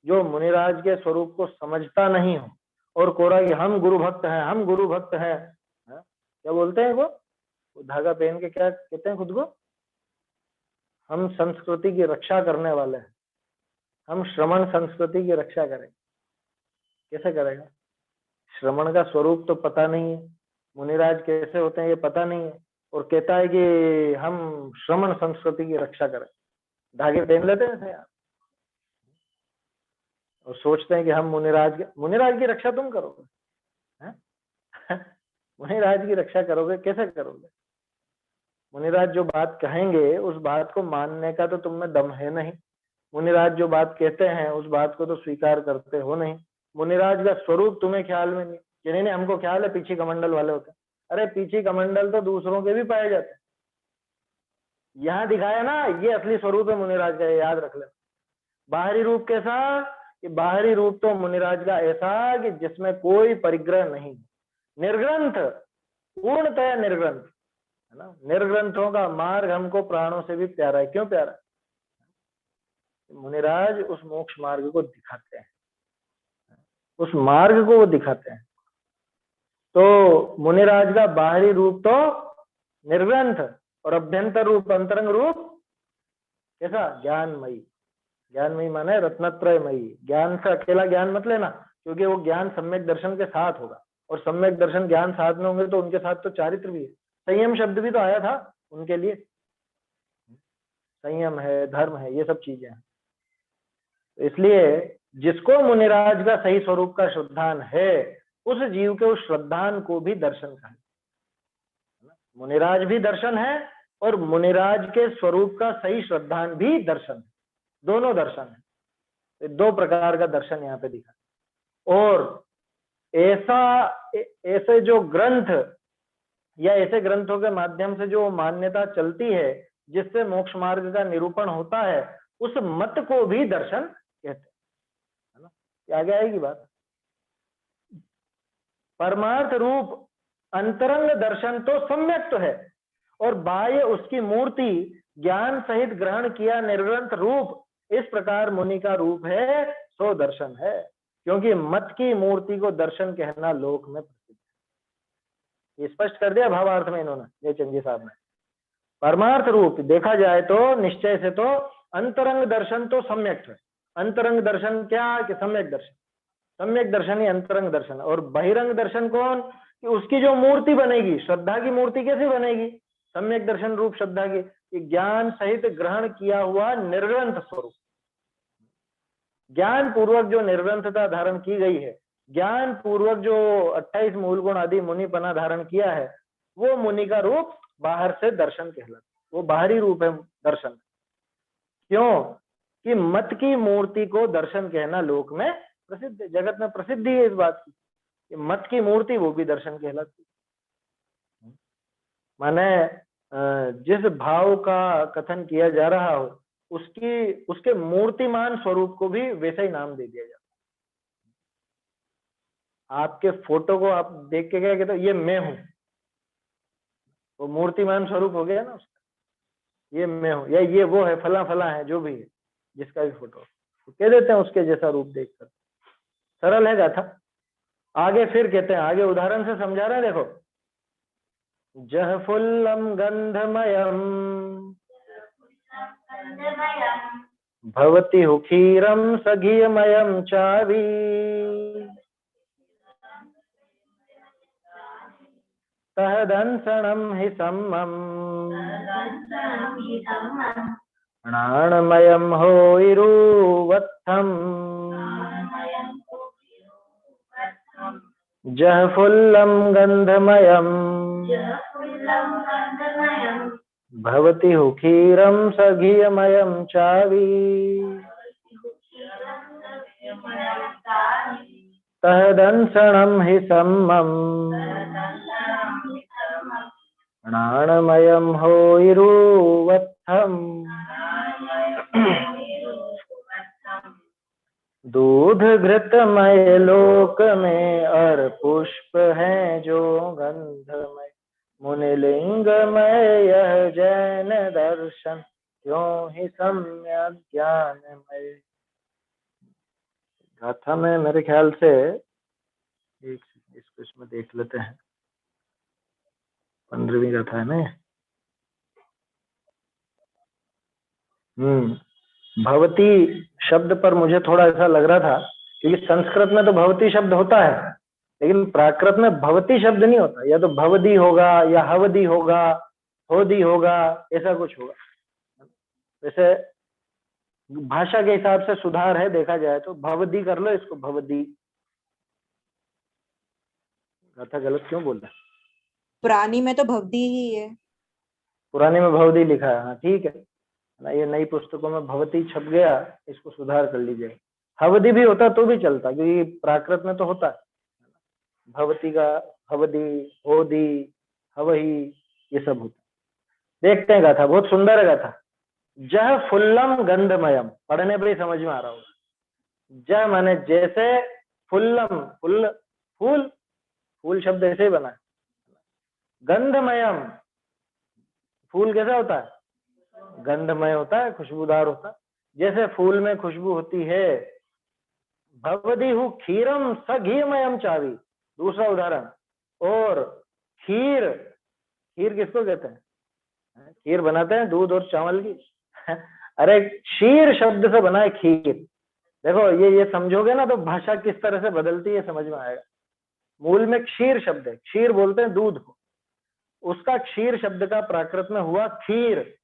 जो मुनिराज के स्वरूप को समझता नहीं हो और कोरा कि हम गुरु भक्त हैं, हम गुरु भक्त हैं, क्या बोलते हैं वो धागा पहन के क्या कहते हैं खुद को, हम संस्कृति की रक्षा करने वाले हैं, हम श्रमण संस्कृति की रक्षा करें। कैसे करेगा? श्रमण का स्वरूप तो पता नहीं है, मुनिराज कैसे होते हैं ये पता नहीं है, और कहता है कि हम श्रमण संस्कृति की रक्षा करें, धागे पहन लेते हैं यार, और सोचते हैं कि हम मुनिराज की रक्षा तुम करोगे, मुनिराज की रक्षा करोगे, कैसे करोगे? मुनिराज जो बात कहेंगे उस बात को मानने का तो तुम में दम है नहीं, मुनिराज जो बात कहते हैं उस बात को तो स्वीकार करते हो नहीं, मुनिराज का स्वरूप तुम्हें ख्याल में नहीं, नहीं हमको ख्याल है पीछे कमंडल वाले होते हैं, अरे पीछे कमंडल तो दूसरों के भी पाए जाते हैं, यहाँ दिखाया ना, ये असली स्वरूप है मुनिराज का, याद रख ले। बाहरी रूप कैसा, कि बाहरी रूप तो मुनिराज का ऐसा कि जिसमें कोई परिग्रह नहीं, निर्ग्रंथ, पूर्णतया निर्ग्रंथ, है ना। निर्ग्रंथों का मार्ग हमको प्राणों से भी प्यारा है। क्यों प्यारा? मुनिराज उस मोक्ष मार्ग को दिखाते हैं, उस मार्ग को वो दिखाते हैं। तो मुनिराज का बाहरी रूप तो निर्ग्रंथ, और अभ्यंतर रूप, अंतरंग रूप कैसा? ज्ञानमयी। ज्ञानमयी माने रत्नत्रयमयी। ज्ञान से अकेला ज्ञान मत लेना, क्योंकि वो ज्ञान सम्यक दर्शन के साथ होगा, और सम्यक दर्शन ज्ञान साथ में होंगे तो उनके साथ तो चारित्र भी है। संयम शब्द भी तो आया था उनके लिए, संयम है, धर्म है, ये सब चीजें हैं। तो इसलिए जिसको मुनिराज का सही स्वरूप का श्रद्धान है, उस जीव के उस श्रद्धान को भी दर्शन कहा। मुनिराज भी दर्शन है, और मुनिराज के स्वरूप का सही श्रद्धान भी दर्शन है, दोनों दर्शन है। दो प्रकार का दर्शन यहाँ पे दिखा। और ऐसे जो ग्रंथ या ऐसे ग्रंथों के माध्यम से जो मान्यता चलती है, जिससे मोक्ष मार्ग का निरूपण होता है, उस मत को भी दर्शन कहते हैं, है ना। आगे आएगी बात। परमार्थ रूप अंतरंग दर्शन तो सम्यक तो है, और बाह्य उसकी मूर्ति ज्ञान सहित ग्रहण किया निर्ग्रंथ रूप, इस प्रकार मुनि का रूप है सो दर्शन है। क्योंकि मत की मूर्ति को दर्शन कहना लोक में प्रसिद्ध है। ये स्पष्ट कर दिया भावार्थ में इन्होंने, जयचंद जी साहब ने। परमार्थ रूप देखा जाए तो निश्चय से तो अंतरंग दर्शन तो सम्यक है। अंतरंग दर्शन क्या? कि सम्यक दर्शन। सम्यक दर्शन ही अंतरंग दर्शन। और बहिरंग दर्शन कौन? कि उसकी जो मूर्ति बनेगी, श्रद्धा की मूर्ति कैसी बनेगी? सम्यक दर्शन रूप श्रद्धा की, ज्ञान सहित ग्रहण किया हुआ निर्ग्रंथ स्वरूप, ज्ञान पूर्वक जो निर्ग्रंथता धारण की गई है, ज्ञान पूर्वक जो 28 मूल गुण आदि मुनिपना धारण किया है, वो मुनि का रूप बाहर से दर्शन कहलाता है। वो बाहरी रूप है दर्शन। क्यों? कि मत की मूर्ति को दर्शन कहना लोक में प्रसिद्ध है, जगत में प्रसिद्धि है इस बात की कि मत की मूर्ति वो भी दर्शन कहलाती है। माने जिस भाव का कथन किया जा रहा हो, उसके मूर्तिमान स्वरूप को भी वैसा ही नाम दे दिया जाता है। आपके फोटो को आप देख के क्या कहते हो? ये मैं हूं, वो मूर्तिमान स्वरूप हो गया ना उसका, ये मैं हूं, या ये वो है, फला फला है, जो भी है, जिसका भी फोटो तो कह देते हैं उसके जैसा रूप देखकर। सरल है गाथा। आगे फिर कहते हैं, आगे उदाहरण से समझा रहे हैं, देखो। जह फुल्लम गंधमयम भवति हुखीरम सघीयमयम चावी तहदंसणम हि सम्मम प्राणमयम होइरुवत्थम जह फुल्लम गंधमयम भवति हुखीरम सघीयमयम चावी तहदंसणम हि सम्मम प्राणमयम होइरुवत्थम दूध घृतमय लोक में और पुष्प हैं जो गंधमय मुनिलिंगमय यह जैन दर्शन क्यों ही सम्यक ज्ञानमय। गाथा में मेरे ख्याल से इसको इसमें देख लेते हैं, 15वीं गाथा है ना। भवती शब्द पर मुझे थोड़ा ऐसा लग रहा था, क्योंकि संस्कृत में तो भवती शब्द होता है, लेकिन प्राकृत में भवती शब्द नहीं होता। या तो भवदी होगा, या हवदी होगा, होदी होगा, ऐसा कुछ होगा। वैसे भाषा के हिसाब से सुधार है, देखा जाए तो भवदी कर लो इसको, भवदी। गाथा गलत क्यों बोल रहा? पुरानी में तो भवदी ही है। पुरानी में भवदी लिखा है, हाँ ठीक है ना। ये नई पुस्तकों में भवती छप गया, इसको सुधार कर लीजिए। हवदी भी होता तो भी चलता, क्योंकि प्राकृत में तो होता है भवती का, हवदी, होदी, हवहि, ये सब होता है। देखते हैं गाथा, बहुत सुंदर है गाथा। जह फुल्लम गंधमयम, पढ़ने पर ही समझ में आ रहा होगा। जह माने जैसे, फुल्लम फूल, फूल फूल शब्द ऐसे ही बना है। गंधमयम, फूल कैसा होता है? गंधमय होता है, खुशबूदार होता है। जैसे फूल में खुशबू होती है। भवदीहु क्षीरम स घीमयम चावी, दूसरा उदाहरण। और खीर, खीर किसको कहते हैं? खीर बनाते हैं दूध और चावल की। अरे क्षीर शब्द से बना है खीर। देखो ये समझोगे ना तो भाषा किस तरह से बदलती है समझ में आएगा। मूल में क्षीर शब्द है, क्षीर बोलते हैं दूध को, उसका क्षीर शब्द का प्राकृत में हुआ खीर,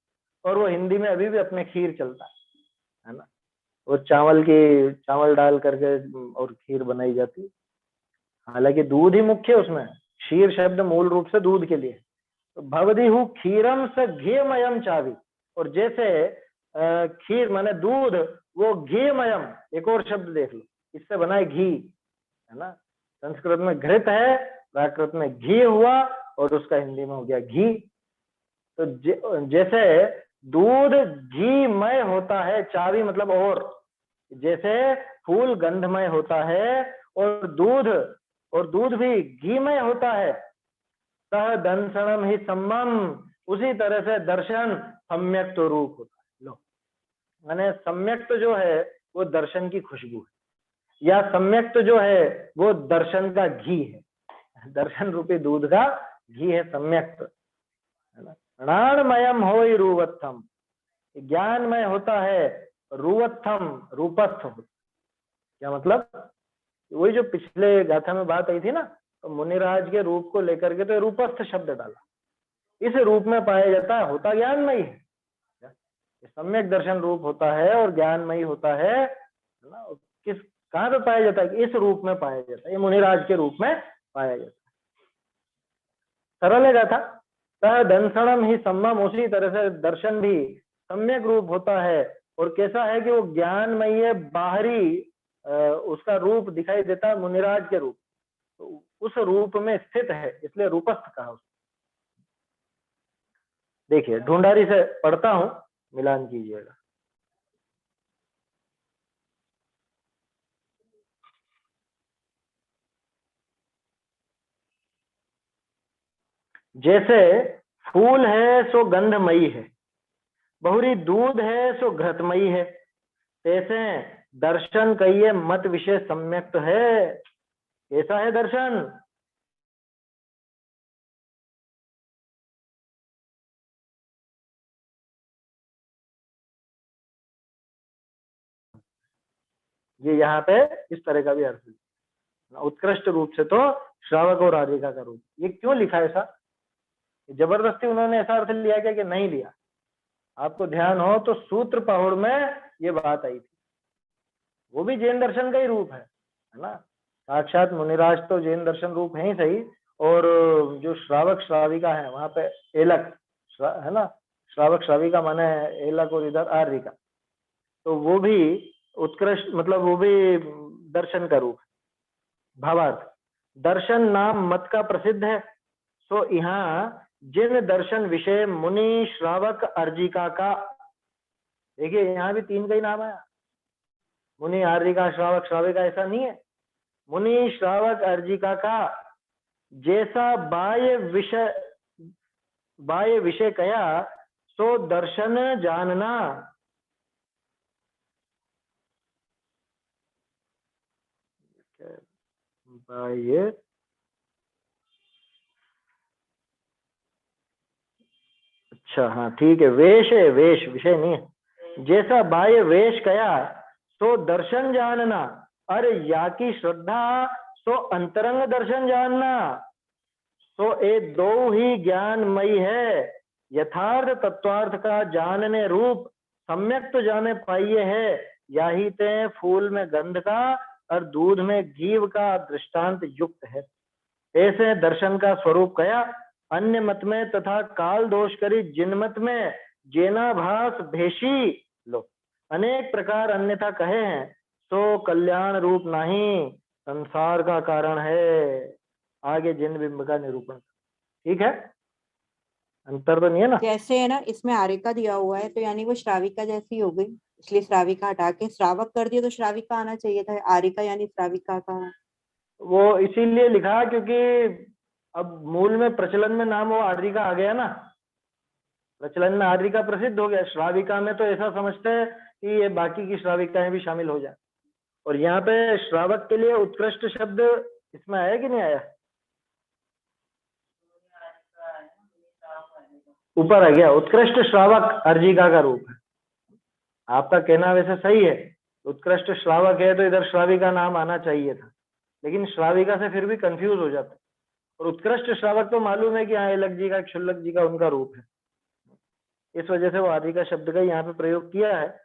और वो हिंदी में अभी भी अपने खीर चलता है ना। वो चावल डाल करके और खीर बनाई जाती है। हालांकि दूध ही मुख्य उसमें, क्षीर शब्द मूल रूप से दूध के लिए। तो भवदीहु क्षीरम स घीमयम चावी, और जैसे खीर माने दूध, वो घीमयम, एक और शब्द देख लो, इससे बना है घी, है ना। संस्कृत में घृत है, प्राकृत में घी हुआ, और उसका हिंदी में हो गया घी। तो जैसे दूध घीमय होता है, चावी मतलब और, जैसे फूल गंधमय होता है और दूध भी घीमय होता है। सह दंसनम ही सम्मम, उसी तरह से दर्शन सम्यक्त रूप होता है। लो, माने सम्यक्त जो है वो दर्शन की खुशबू है, या सम्यक्त जो है वो दर्शन का घी है। दर्शन रूपी दूध का घी है सम्यक्त, है ना। णाणमयम हो रूवत्थम, ज्ञानमय होता है। रूवत्थम, रूपस्थ होता, क्या मतलब? वही जो पिछले गाथा में बात आई थी ना, तो मुनिराज के रूप को लेकर के तो रूपस्थ शब्द डाला। इस रूप में पाया जाता है, होता ज्ञानमयी है, सम्यक दर्शन रूप होता है और ज्ञानमयी होता है ना। किस, कहाँ पे पाया जाता है? इस रूप में पाया जाता है, ये मुनिराज के रूप में पाया जाता है। सरल है गाथा। सह दंसनम ही सम्मम, उसी तरह से दर्शन भी सम्यक रूप होता है। और कैसा है कि वो ज्ञानमय बाहरी उसका रूप दिखाई देता है मुनिराज के रूप, तो उस रूप में स्थित है, इसलिए रूपस्थ कहा उसको। देखिए ढूंढारी से पढ़ता हूं, मिलान कीजिएगा। जैसे फूल है सो गंधमयी है, बहुरी दूध है सो घृतमयी है, ऐसे दर्शन कहिए मत विषय सम्यक्त है। कैसा है दर्शन? ये यहाँ पे इस तरह का भी अर्थ है, उत्कृष्ट रूप से तो श्रावक और राधिका का रूप। ये क्यों लिखा है ऐसा? जबरदस्ती उन्होंने ऐसा अर्थ लिया क्या कि नहीं लिया? आपको ध्यान हो तो सूत्र पहुड़ में ये बात आई थी, वो भी जैन दर्शन का ही रूप है ना। साक्षात मुनिराज तो जैन दर्शन रूप है ही सही, और जो श्रावक श्राविका है वहां पे एलक है ना, श्रावक श्राविका माने एलक और इधर आर्यिका, तो वो भी उत्कृष्ट, मतलब वो भी दर्शन का रूप है। भावार्थ, दर्शन नाम मत का प्रसिद्ध है, सो यहाँ जिन दर्शन विषय मुनि श्रावक अर्जिका का, देखिए यहाँ भी तीन का ही नाम आया, मुनि आर्जिका श्रावक श्राविका, ऐसा नहीं है। मुनि श्रावक अर्जिका का जैसा बाह्य विषय कया सो दर्शन जानना। बाह्य, अच्छा हाँ ठीक है, वेश है, वेश विषय नहीं है। जैसा बाह्य वेश कया सो दर्शन जानना, अरे या की श्रद्धा सो अंतरंग दर्शन जानना। सो ए दो ही ज्ञानमयी है, यथार्थ तत्वार्थ का जानने रूप सम्यक तो जाने पाइये है। या ही ते फूल में गंध का और दूध में घीव का दृष्टांत युक्त है। ऐसे दर्शन का स्वरूप कया अन्य मत में तथा काल दोष करी जिन मत में जेनाभास भेषी, लो अनेक प्रकार अन्यथा कहे हैं, तो कल्याण रूप नहीं संसार का कारण है। आगे जिन बिंब का निरूपण, ठीक है। अंतर तो नहीं है ना। जैसे है ना, इसमें आरिका दिया हुआ है तो यानी वो श्राविका जैसी हो गई, इसलिए श्राविका हटा के श्रावक कर दिया, तो श्राविका आना चाहिए था, आरिका यानी श्राविका का। वो इसीलिए लिखा क्योंकि अब मूल में प्रचलन में नाम वो आर्य का आ गया ना, प्रचलन में आर्य का प्रसिद्ध हो गया। श्राविका में तो ऐसा समझते हैं कि ये बाकी की श्राविकाएं भी शामिल हो जाए। और यहाँ पे श्रावक के लिए उत्कृष्ट शब्द इसमें आया कि नहीं आया? ऊपर आ गया, उत्कृष्ट श्रावक अर्जिका का रूप है। आपका कहना वैसे सही है, उत्कृष्ट श्रावक है तो इधर श्राविका नाम आना चाहिए था, लेकिन श्राविका से फिर भी कंफ्यूज हो जाता है। और उत्कृष्ट श्रावक तो मालूम है कि हाँ एलक जी का, क्षुल्लक जी का उनका रूप है, इस वजह से वो आदि का शब्द का यहाँ पे प्रयोग किया है,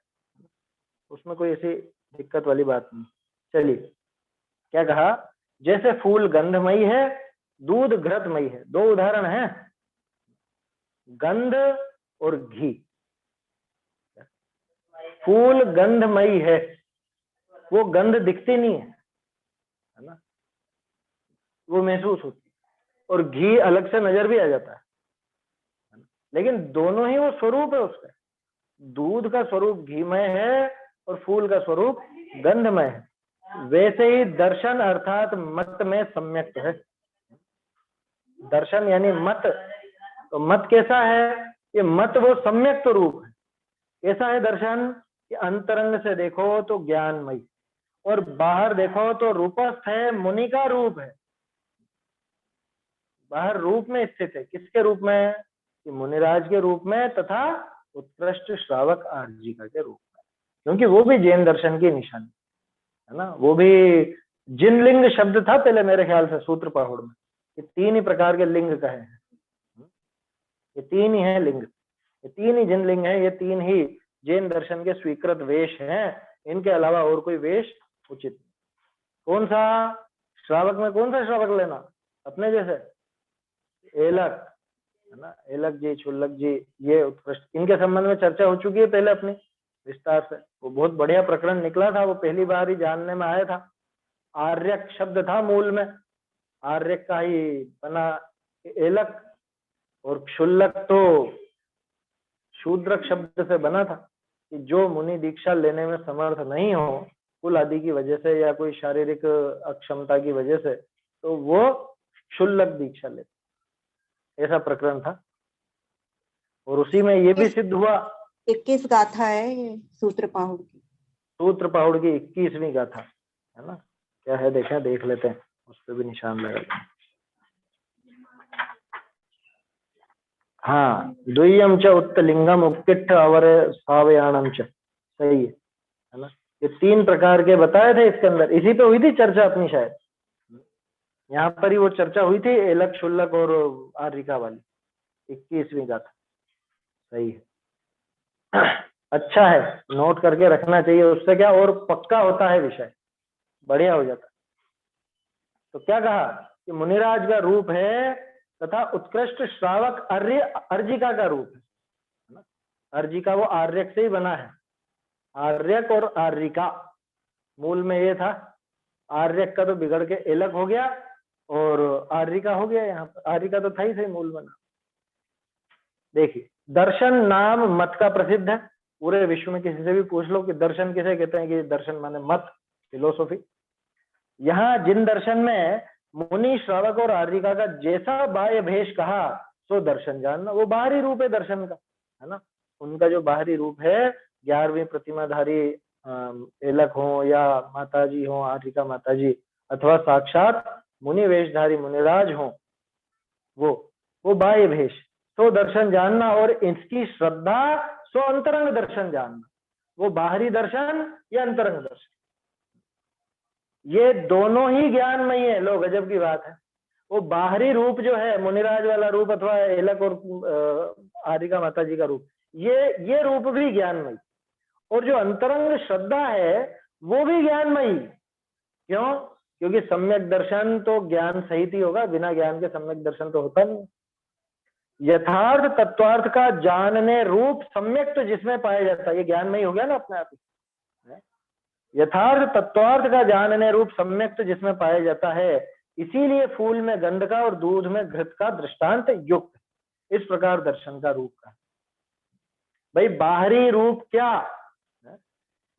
उसमें कोई ऐसी दिक्कत वाली बात नहीं। चलिए, क्या कहा? जैसे फूल गंधमयी है, दूध घृतमयी है। दो उदाहरण है, गंध और घी। फूल गंधमयी है, वो गंध दिखती नहीं है ना, वो महसूस होती है, और घी अलग से नजर भी आ जाता है, लेकिन दोनों ही वो स्वरूप है उसका। दूध का स्वरूप घीमय है और फूल का स्वरूप गंधमय है। वैसे ही दर्शन अर्थात मत में सम्यक है। दर्शन यानी मत, तो मत कैसा है? ये मत वो सम्यक रूप है। कैसा है दर्शन? कि अंतरंग से देखो तो ज्ञानमय, और बाहर देखो तो रूपस्थ है, मुनि का रूप है। बाहर रूप में स्थित है, किसके रूप में? कि मुनिराज के रूप में, तथा उत्कृष्ट श्रावक आर्जिका के रूप में, क्योंकि वो भी जैन दर्शन की निशानी है ना। वो भी जिनलिंग शब्द था पहले मेरे ख्याल से सूत्र पहाड़ में, ये तीन ही प्रकार के लिंग कहे हैं, ये तीन ही है लिंग, ये तीन ही जिनलिंग है, ये तीन ही जैन दर्शन के स्वीकृत वेश हैं। इनके अलावा और कोई वेश उचित नहीं। कौन सा श्रावक में कौन सा श्रावक लेना? अपने जैसे एलक है ना, एलक जी, क्षुल्लक जी, ये उत्कृष्ट। इनके संबंध में चर्चा हो चुकी है पहले अपनी विस्तार से। वो बहुत बढ़िया प्रकरण निकला था, वो पहली बार ही जानने में आया था। आर्यक शब्द था मूल में, आर्यक का ही बना एलक, और क्षुल्लक तो शूद्रक शब्द से बना था, कि जो मुनि दीक्षा लेने में समर्थ नहीं हो कुल आदि की वजह से या कोई शारीरिक अक्षमता की वजह से, तो वो क्षुल्लक दीक्षा लेते, ऐसा प्रकरण था। और उसी में ये भी सिद्ध हुआ। 21 गाथा है ये सूत्र पाहुड़ की। सूत्र पाहुड़ की 21वीं गाथा है ना, क्या है देखें, देख लेते हैं, उस पर भी निशान लगा लेते हैं। हाँ, द्वियम च उत्तलिंगम उपकिट्ठ अवर सावयाणम च, सही है ना। ये तीन प्रकार के बताए थे इसके अंदर, इसी पे हुई थी चर्चा अपनी शायद, यहाँ पर ही वो चर्चा हुई थी, एलक, क्षुल्लक और आर्यिका वाली 21वीं गाथा, सही है। अच्छा है, नोट करके रखना चाहिए, उससे क्या और पक्का होता है विषय, बढ़िया हो जाता है। तो क्या कहा कि मुनिराज का रूप है तथा उत्कृष्ट श्रावक अर्जिका का रूप है। अर्जिका वो आर्यक से ही बना है, आर्यक और आर्यिका मूल में ये था। आर्यक का तो बिगड़ के एलक हो गया और आर्यिका हो गया, यहाँ पर आर्यिका तो था ही सही मूल में। देखिए, दर्शन नाम मत का प्रसिद्ध है, पूरे विश्व में किसी से भी पूछ लो कि दर्शन किसे कहते हैं, कि दर्शन माने मत, फिलोसॉफी। यहाँ जिन दर्शन में मुनि, श्रावक और आर्यिका का जैसा बाह्य भेष कहा सो दर्शन जानना, वो बाहरी रूप है दर्शन का, है ना। उनका जो बाहरी रूप है, 11वीं प्रतिमाधारी एलक हो या माताजी हो, आर्यिका माताजी, अथवा साक्षात मुनि वेशधारी मुनिराज हो, वो बाह्य भेष सो दर्शन जानना, और इसकी श्रद्धा सो अंतरंग दर्शन जानना। वो बाहरी दर्शन या अंतरंग दर्शन, ये दोनों ही ज्ञानमयी है। लो, गजब की बात है, वो बाहरी रूप जो है मुनिराज वाला रूप अथवा एलक और आर्यिका माता जी का रूप, ये रूप भी ज्ञानमयी, और जो अंतरंग श्रद्धा है वो भी ज्ञानमयी। क्यों? क्योंकि सम्यक दर्शन तो ज्ञान सहित ही होगा, बिना ज्ञान के सम्यक दर्शन तो होता नहीं। यथार्थ तत्वार्थ का जानने रूप सम्यक तो जिसमें पाया जाता है, ये ज्ञानमयी हो गया ना अपने आप ही। यथार्थ तत्वार्थ का जानने रूप सम्यक तो जिसमें पाया जाता है, इसीलिए फूल में गंध का और दूध में घृत का दृष्टांत युक्त। इस प्रकार दर्शन का रूप का। भाई बाहरी रूप क्या,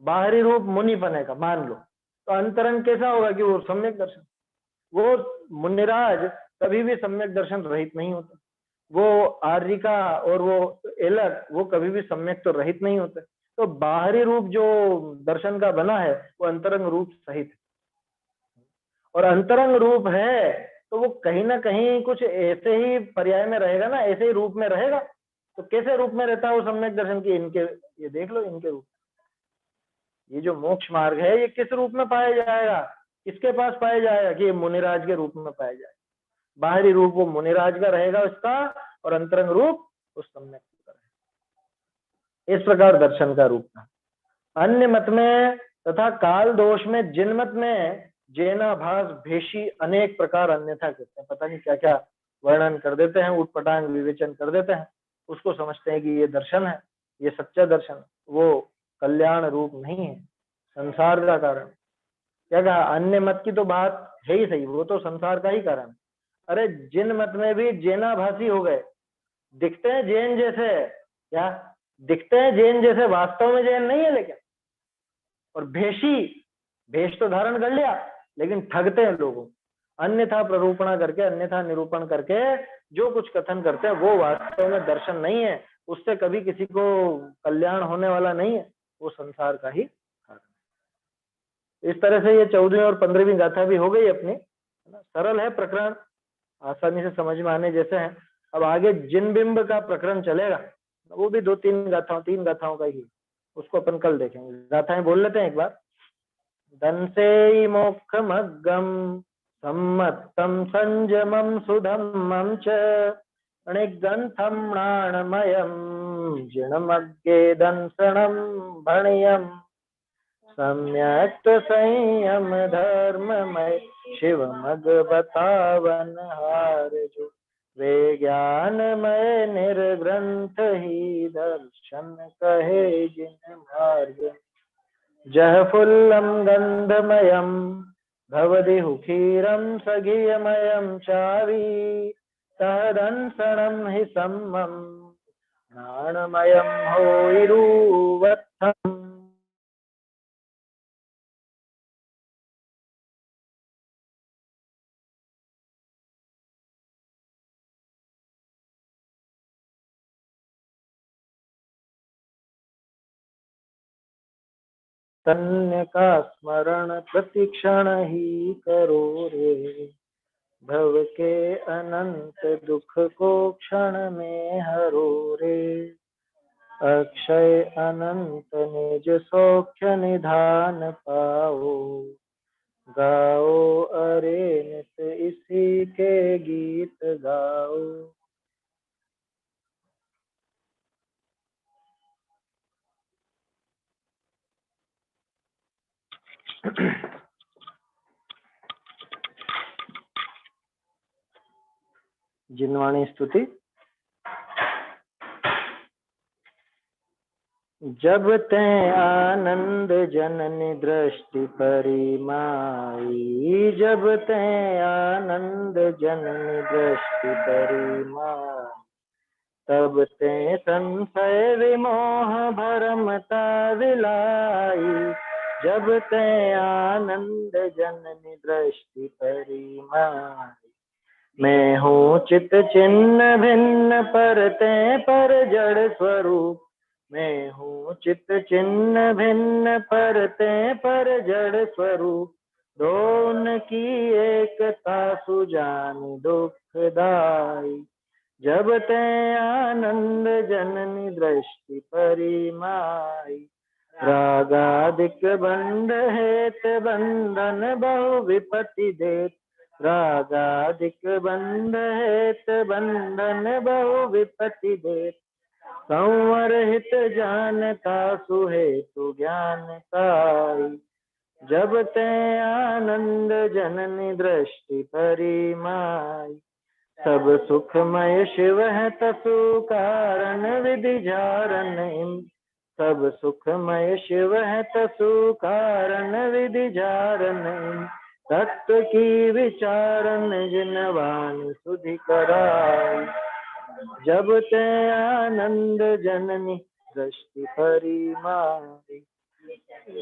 बाहरी रूप मुनिपने का मान लो, तो अंतरंग कैसा होगा कि वो सम्यक दर्शन। वो मुनिराज कभी भी सम्यक दर्शन रहित नहीं होते, वो आर्यिका और वो एलक वो कभी भी सम्यक तो रहित नहीं होते। तो बाहरी रूप जो दर्शन का बना है वो अंतरंग रूप सहित, और अंतरंग रूप है तो वो कहीं ना कहीं कुछ ऐसे ही पर्याय में रहेगा ना, ऐसे ही रूप में रहेगा। तो कैसे रूप में रहता है वो सम्यक दर्शन की, इनके ये देख लो, इनके रूप। ये जो मोक्ष मार्ग है ये किस रूप में पाया जाएगा, किसके पास पाया जाएगा कि ये मुनिराज के रूप में पाया जाएगा। बाहरी रूप वो मुनिराज का रहेगा उसका, और अंतरंग रूप उस सम्यक का रहेगा। इस प्रकार दर्शन का रूप था। अन्य मत में तथा काल दोष में, जिन मत में जैनाभास भेषी अनेक प्रकार अन्यथा कहते हैं, पता नहीं क्या क्या वर्णन कर देते हैं, उटपटांग विवेचन कर देते हैं, उसको समझते हैं कि ये दर्शन है, ये सच्चा दर्शन, वो कल्याण रूप नहीं है, संसार का कारण। क्या कहा, अन्य मत की तो बात है ही सही, वो तो संसार का ही कारण। अरे जिन मत में भी जैनाभासी हो गए, दिखते हैं जैन जैसे, क्या दिखते हैं जैन जैसे, वास्तव में जैन नहीं है लेकिन, और भेषी, भेष तो धारण कर लिया लेकिन ठगते हैं लोगों, अन्यथा प्ररूपणा करके, अन्यथा निरूपण करके जो कुछ कथन करते हैं वो वास्तव में दर्शन नहीं है, उससे कभी किसी को कल्याण होने वाला नहीं है, वो संसार का ही कारण। इस तरह से ये 14वीं और 15वीं गाथा भी हो गई अपनी, है ना। सरल है प्रकरण, आसानी से समझ में आने जैसे है। अब आगे जिन बिंब का प्रकरण चलेगा, वो भी 2-3 गाथाओं, 3 गाथाओं का ही, उसको अपन कल देखेंगे। गाथाएं बोल लेते हैं एक बार। दंसे मोक्षमग्गम सम्मत्तम संजमम सुधम्मं च अणिग्रंथम प्राणमयम जिणमग्गे दंसणम भणियम सम्यक्त संयम धर्ममय शिवमग बतावन हार जो वे ज्ञानमय निर्ग्रंथ ही दर्शन कहे जिन मार्ग जह फुल्लम गंधमयम भवदिहु क्षीरम सघीयमयम चावी तहदंसणम हि सम्मम ज्ञानमयम होइरुवत्थम। तन्य का स्मरण प्रतिक्षण ही करो रे, भव के अनंत दुख को क्षण में हरो रे। अक्षय अनंत निज सौख्य निधान पाओ, गाओ अरे नित इसी के गीत गाओ। जिनवाणी स्तुति। जब ते आनंद जननी दृष्टि परिमाई, जब ते आनंद जननी दृष्टि परिमाई, तब ते संशय विमोह भरमता विलाई। जब ते आनंद जननी दृष्टि परिमाई, मैं हूँ चित चिन्ह भिन्न परते पर जड़ स्वरूप। मैं हूँ चित चिन्ह भिन्न परते पर जड़ स्वरूप। दोनों की एकता सुजानी दुखदाई। जब ते आनंद जननी दृष्टि परिमाई, रागादिक बंध हेत बंधन बहु विपत्ति देत। रागादिक बंध हेत बंधन बहु विपत्ति देत। संवर हित जानता सुहेतु ज्ञान पाई। जब ते आनंद जननी दृष्टि परिमाई, सब सुखमय शिव है तसु कारण विधि झारन। सब सुखमय शिव है तसु कारण विधि झारन। तत्व की विचारन जिन वाणी सुधि कराई। जब ते आनंद जननी दृष्टि परिमाई।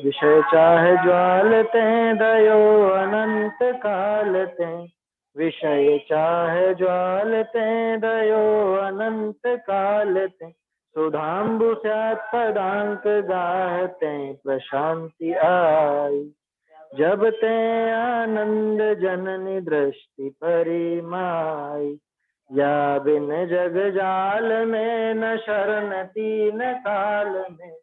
विषय चाहे ज्वालते दयो अनंत कालते। विषय चाहे ज्वालते दयो अनंत कालते। सुधाम्बु स्यात् पदांक गाहते प्रशांति आई। जब ते आनंद जननी दृष्टि परिमाई। या बिन जग जाल में न शरण तीन काल में।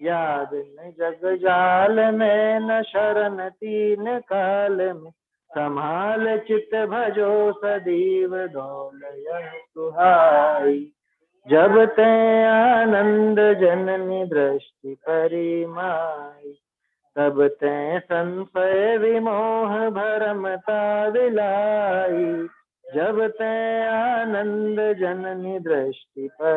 या बिन जग जाल में न शरण तीन काल में। संभाल चित भजो सदैव डोल यह सुहाई। जब ते आनंद जननी दृष्टि परिमाई। तब ते संशय विमोह भरमता विलाई। जब ते आनंद जननी दृष्टि पर